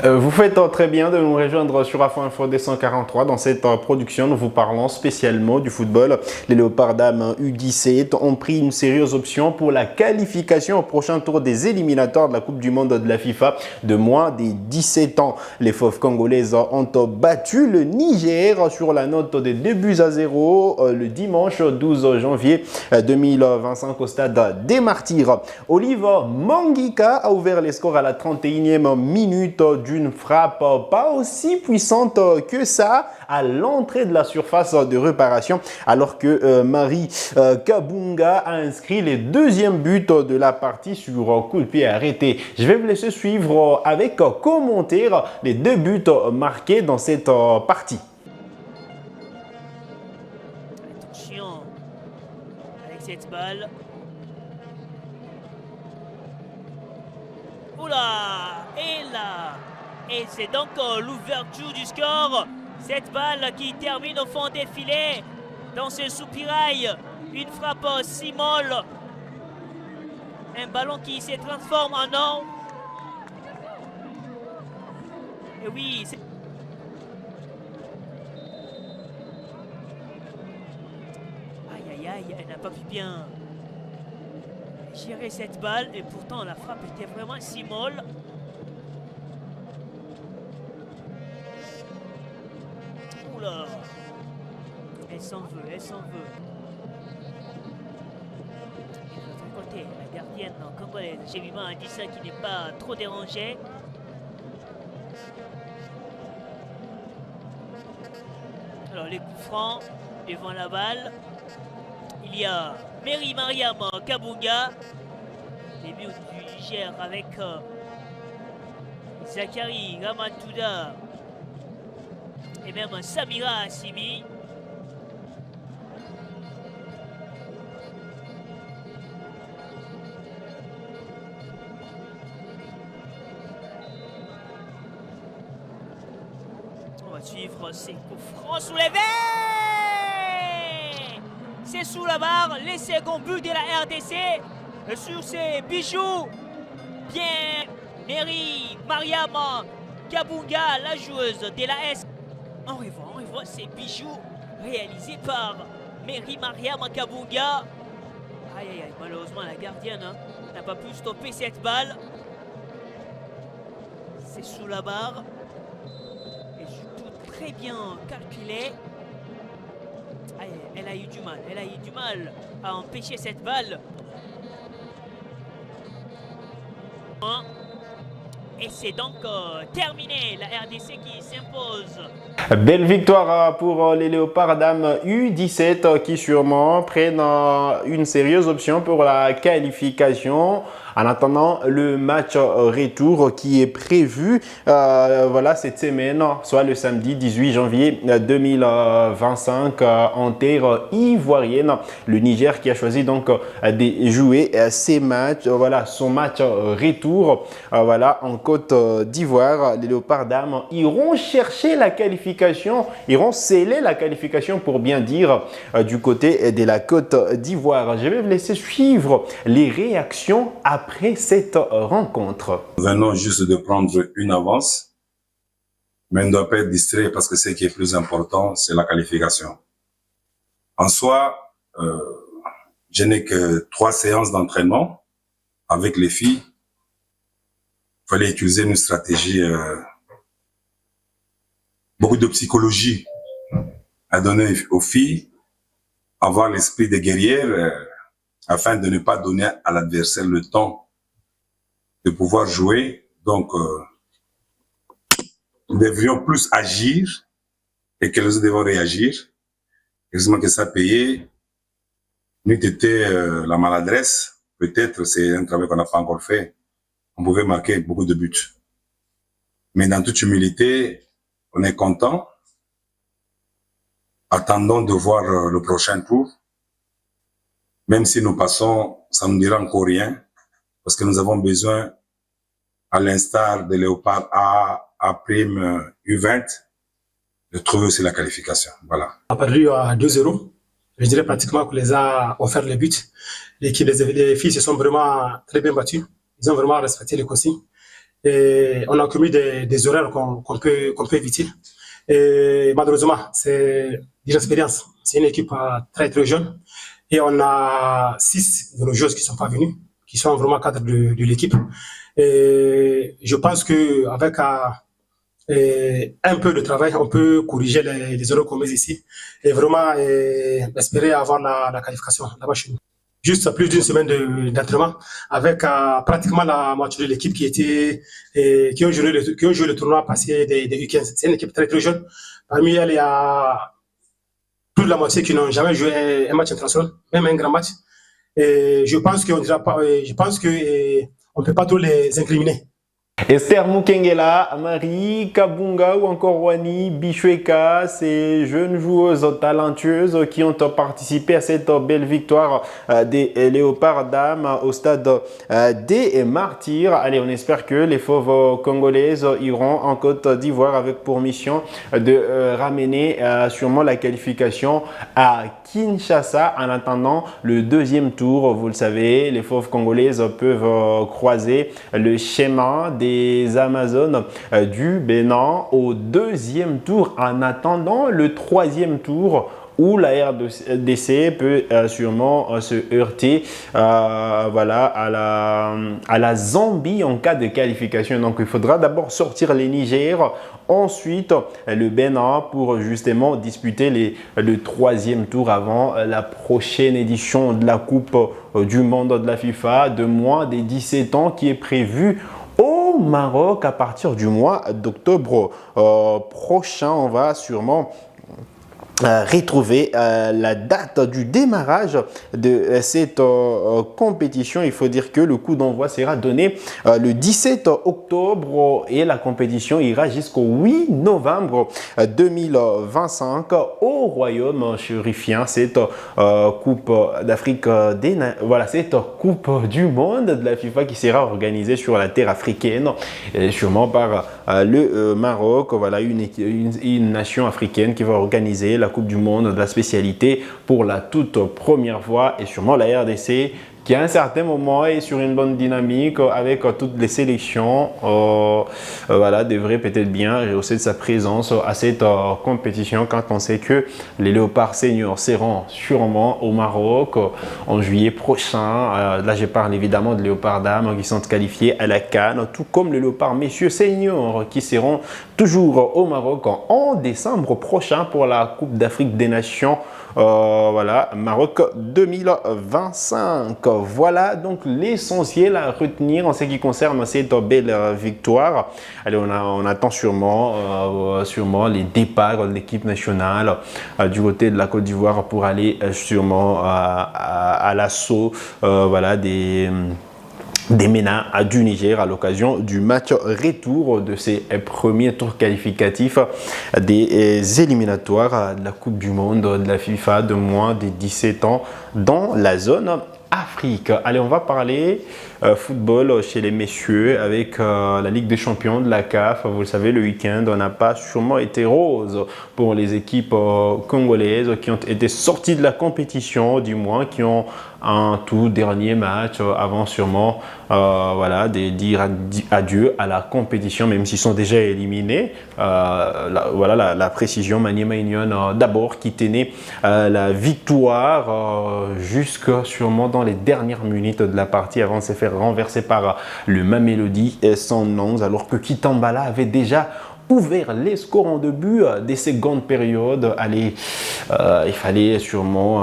Vous faites très bien de nous rejoindre sur Afro Info D143. Dans cette production, nous vous parlons spécialement du football. Les Léopards dames U17 ont pris une sérieuse option pour la qualification au prochain tour des éliminatoires de la Coupe du Monde de la FIFA de moins des 17 ans. Les Fauves congolaises ont battu le Niger sur la note de 2-0 le dimanche 12 janvier 2025 au stade des Martyrs. Olive Mangika a ouvert les scores à la 31e minute d'une frappe pas aussi puissante que ça à l'entrée de la surface de réparation, alors que Marie Kabunga a inscrit les deuxièmes buts de la partie sur coup de pied arrêté. Je vais vous laisser suivre avec commentaire les deux buts marqués dans cette partie. Attention avec cette balle. Oula! Et là! Et c'est donc l'ouverture du score. Cette balle qui termine au fond des filets. Dans ce soupirail. Une frappe si molle. Un ballon qui se transforme en or. Et oui, c'est... Aïe aïe aïe, elle n'a pas pu bien gérer cette balle et pourtant la frappe était vraiment si molle. Oula, elle s'en veut, elle s'en veut. Et de l'autre côté, la gardienne congolaise, Jemima Adissa qui n'est pas trop dérangée. Alors les coups francs devant la balle. Il y a Mary Mariam Kabunga, début du Niger avec Zakari Ramatouda et même Samira Assimi. On va suivre ces coups francs soulevés. C'est sous la barre, les seconds buts de la RDC sur ces bijoux. Bien, Mary Mariam Kabunga, la joueuse de la S. On revoit ces bijoux réalisés par Mary Mariam Kabunga. Aïe aïe aïe, malheureusement la gardienne n'a pas pu stopper cette balle. C'est sous la barre. Et tout très bien calculé. Elle a eu du mal à empêcher cette balle. Et c'est donc terminé, la RDC qui s'impose. Belle victoire pour les Léopards dames U17 qui sûrement prennent une sérieuse option pour la qualification. En attendant le match retour qui est prévu voilà, cette semaine, soit le samedi 18 janvier 2025 en terre ivoirienne. Le Niger qui a choisi donc de jouer ses matchs, voilà, son match retour voilà, en Côte d'Ivoire. Les Léopards dames iront chercher la qualification, iront sceller la qualification pour bien dire du côté de la Côte d'Ivoire. Je vais vous laisser suivre les réactions après cette rencontre. Nous venons juste de prendre une avance, mais on ne doit pas être distrait parce que ce qui est plus important, c'est la qualification. En soi, je n'ai que 3 séances d'entraînement avec les filles. Il fallait utiliser une stratégie, beaucoup de psychologie à donner aux filles, avoir l'esprit de guerrière afin de ne pas donner à l'adversaire le temps de pouvoir jouer. Donc, nous devrions plus agir et que les autres devront réagir. Heureusement que ça a payé. N'eût été la maladresse, peut-être c'est un travail qu'on n'a pas encore fait. On pouvait marquer beaucoup de buts. Mais dans toute humilité, on est content. Attendons de voir le prochain tour. Même si nous passons, ça ne nous dira encore rien. Parce que nous avons besoin, à l'instar de Léopard A prime U20, de trouver aussi la qualification. Voilà. On a perdu à 2-0. Je dirais pratiquement qu'on les a offert le but. Les filles se sont vraiment très bien battues. Ils ont vraiment respecté les consignes. Et on a commis des erreurs qu'on peut éviter. Et malheureusement, c'est des expériences. C'est une équipe très très jeune. Et on a 6 de nos joueurs qui sont pas venus, qui sont vraiment cadres de l'équipe. Et je pense que avec un peu de travail, on peut corriger les erreurs commises ici et vraiment espérer avoir la qualification là-bas chez nous. Juste plus d'une semaine d'entraînement avec pratiquement la moitié de l'équipe qui ont joué le tournoi passé des U15. C'est une équipe très très jeune. Parmi elles, il y a plus de la moitié qui n'ont jamais joué un match international, même un grand match. Et je pense qu'on dira pas, je pense que on peut pas tous les incriminer. Esther Mukengela, Marie Kabunga ou encore Wani Bichweka, ces jeunes joueuses talentueuses qui ont participé à cette belle victoire des Léopards dames au stade des Martyrs. Allez, on espère que les fauves congolaises iront en Côte d'Ivoire avec pour mission de ramener sûrement la qualification à Kinshasa. En attendant le deuxième tour, vous le savez, les fauves congolaises peuvent croiser le schéma des Amazones du Bénin au deuxième tour en attendant le troisième tour où la RDC peut sûrement se heurter voilà, à la Zambie en cas de qualification. Donc il faudra d'abord sortir les Niger, ensuite le Bénin pour justement disputer le troisième tour avant la prochaine édition de la Coupe du Monde de la FIFA de moins des 17 ans qui est prévue au Maroc à partir du mois d'octobre prochain. On va sûrement retrouver la date du démarrage de cette compétition. Il faut dire que le coup d'envoi sera donné le 17 octobre et la compétition ira jusqu'au 8 novembre 2025 au Royaume chérifien. Cette Coupe d'Afrique voilà, cette Coupe du Monde de la FIFA qui sera organisée sur la terre africaine, et sûrement par le Maroc. Voilà, une nation africaine qui va organiser la Coupe du Monde de la spécialité pour la toute première fois, et sûrement la RDC qui à un certain moment est sur une bonne dynamique avec toutes les sélections, voilà, devrait peut-être bien rehausser sa présence à cette compétition quand on sait que les Léopards seniors seront sûrement au Maroc en juillet prochain. Là, je parle évidemment de Léopards dames qui sont qualifiés à la CAN, tout comme les Léopards messieurs seniors qui seront toujours au Maroc en décembre prochain pour la Coupe d'Afrique des Nations. Voilà, Maroc 2025. Voilà donc l'essentiel à retenir en ce qui concerne cette belle victoire. Allez, on attend sûrement les départs de l'équipe nationale du côté de la Côte d'Ivoire pour aller sûrement à l'assaut voilà, des MENA du Niger à l'occasion du match retour de ces premiers tours qualificatifs des éliminatoires de la Coupe du Monde de la FIFA de moins de 17 ans dans la zone Afrique. Allez, on va parler football chez les messieurs avec la Ligue des champions de la CAF. Vous le savez, le week-end, on n'a pas sûrement été rose pour les équipes congolaises qui ont été sorties de la compétition, du moins qui ont un tout dernier match avant sûrement voilà, de dire adieu à la compétition, même s'ils sont déjà éliminés. Voilà la précision. Maniema Union d'abord qui tenait la victoire jusque sûrement dans les dernières minutes de la partie avant de se faire renverser par le Mamelodi Sundowns, alors que Kitambala avait déjà ouvert les scores en début des secondes périodes. Allez, il fallait sûrement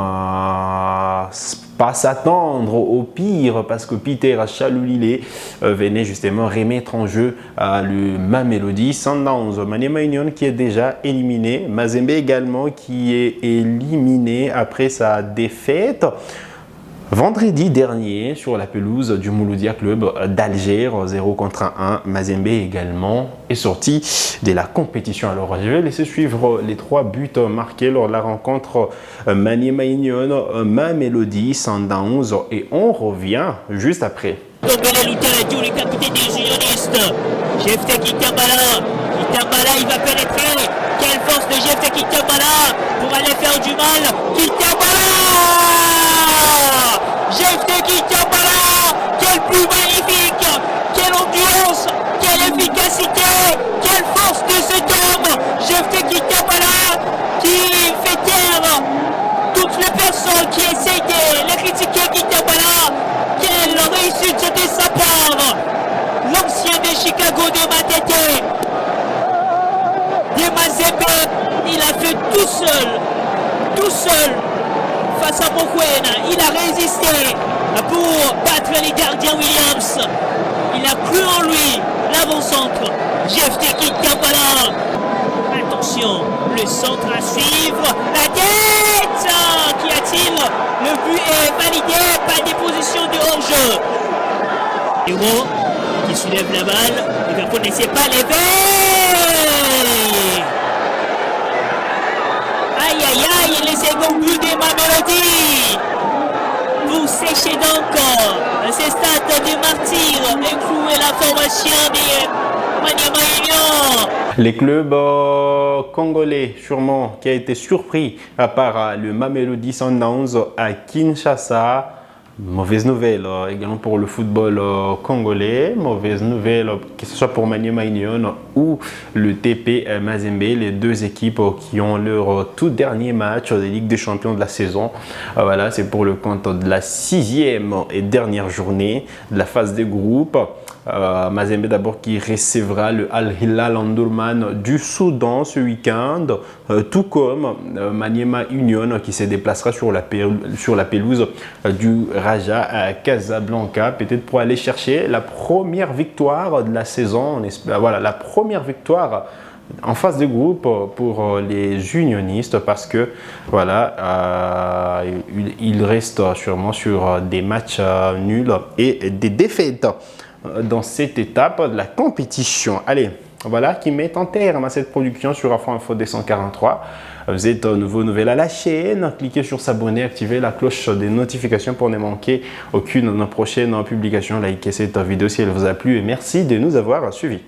pas s'attendre au pire parce que Peter Chalulile venait justement remettre en jeu le Mamelodi Sundowns. Maniema Union qui est déjà éliminé, Mazembe également qui est éliminé après sa défaite vendredi dernier sur la pelouse du Mouloudia Club d'Alger, 0-1. Mazembe également est sorti de la compétition. Alors je vais laisser suivre les 3 buts marqués lors de la rencontre Maniema Union, Mamelodi Sundowns et on revient juste après. Le capitaine des unionistes, GFT Kitambala, il va pénétrer. Quelle force de GFT Kitambala pour aller faire du mal. GFT Kitambala, quel but magnifique, quelle endurance, quelle tout seul, face à Mokoena. Il a résisté pour battre les gardiens Williams. Il a cru en lui, l'avant-centre. Jeff Teki Kampala. Attention, le centre à suivre. La tête. Qu'y a-t-il? Le but est validé, pas des positions de hors-jeu. Héros qui soulève la balle. Liverpool n'essaie pas l'éveil. Aïe aïe aïe, les seconds buts des Mamelody. Pour sécher donc ces stades des martyrs et clouer la formation des Maniema Union. Les clubs congolais, sûrement, qui a été surpris par le Mamelodi Sundowns à Kinshasa. Mauvaise nouvelle également pour le football congolais, mauvaise nouvelle que ce soit pour Maniema Union ou le TP Mazembe, les deux équipes qui ont leur tout dernier match des Ligues des Champions de la saison. Voilà, c'est pour le compte de la 6e et dernière journée de la phase des groupes. Mazembe d'abord qui recevra le Al Hilal Omdurman du Soudan ce week-end, tout comme Maniema Union qui se déplacera sur la pelouse du Raja à Casablanca, peut-être pour aller chercher la première victoire de la saison. On espère, voilà, la première victoire en phase de groupe pour les unionistes parce que voilà, il reste sûrement sur des matchs nuls et des défaites dans cette étape de la compétition. Allez, voilà qui met en terme à cette production sur Afro Info 243. Vous êtes nouveau, nouvelle à la chaîne. Cliquez sur s'abonner, activez la cloche des notifications pour ne manquer aucune de nos prochaines publications. Likez cette vidéo si elle vous a plu et merci de nous avoir suivis.